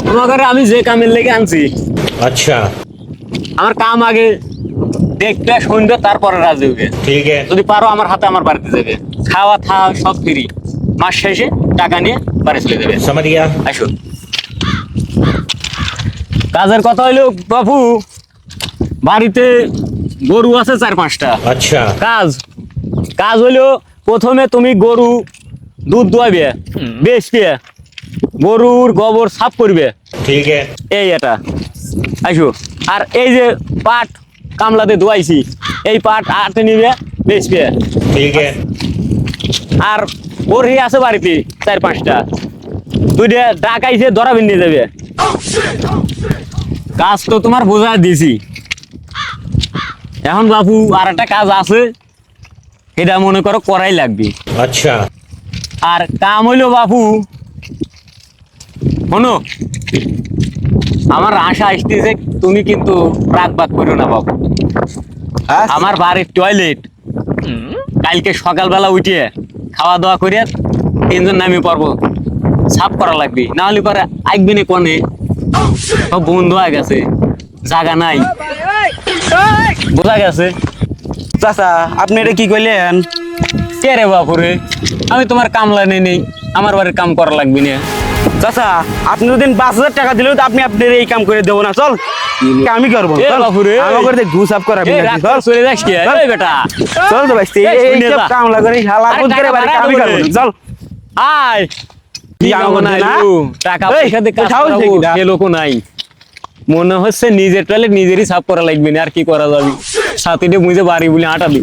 তোমাকে আমি যে কামের লেগে আনছি, अच्छा আমার কাম আগে দেখতে শুনবে, তারপরে রাজি হবে। ठीक है যদি পারো আমার হাতে আমার বাড়িতে যাবে, খাওয়া থাওয়া সব ফ্রি, মাস শেষে টাকা নিয়ে বাড়ি চলে যাবে। समझ गया আসো। কাজের কথা হইলো বাপু, বাড়িতে গরু আছে 4-5টা। अच्छा কাজ কাজ হইলো, প্রথমে তুমি গরু দুধ দোয়াবে, বেচবে, গরুর গোবর সাফ করবে, ठीक है এই এটা। আসো। আর এই যে পাট কামলাতে ধোয়াইছি, এই পাট আটে নিবে, বেচবে। ठीक है আর বড়ি আছে বাড়িতে 4-5টা, দুইটা ডাকাইছে ধরাবিন নিয়ে যাবে। কাজ তো তোমার বোঝা দিছি। এখন বাপু আর একটা কাজ আছে, এটা মনে করো করাই লাগবে। अच्छा আর কাম হইলো বাপু, শোনো, আমার আশা আসতেছে, তুমি কিন্তু রাগ বাগ করো না বাবু। আমার বাড়ির টয়লেট কালকে সকালবেলা উঠে খাওয়া দাওয়া করে 3জন নামে পারবো, সাফ করা লাগবে, না হলে পরে আসবে না কোনে, সব বন্ধ হয়ে গেছে, জায়গা নাই, বোঝা গেছে। চাচা আপনি এটা কি কইলেন? কে রে বাপুরে, আমি তোমার কামলা নেই, আমার বাড়ির কাম করা লাগবে না। চাচা আপনি যদি 5,000 টাকা দিলেও তো আপনি আপনার এই কাম করে দেবো না, চল আমি করবো। এ বাপুরে, আমাকে ঘুষ আপ করা এই রাগ করে চলে যাস কি? এই বেটা চল তো ভাই, এই শুনে যা। কামলা করে শালা আরে বুঝ করে টাকা বাড়ি বাড়া আমি বলে। করবো না, চল। আয় কি কি কাম কাম নাই না? লু, টাকা এই, পয়সা দিয়ে কাজ সাহস করাবো, দেখি না। সে লোকও নাই। মনে হচ্ছে নিজের টয়লেট নিজেরই সাফ করা লাগবে না, আর কি করা যাবে, সাথীতে মুঝে বাড়ি বলে আটাবি।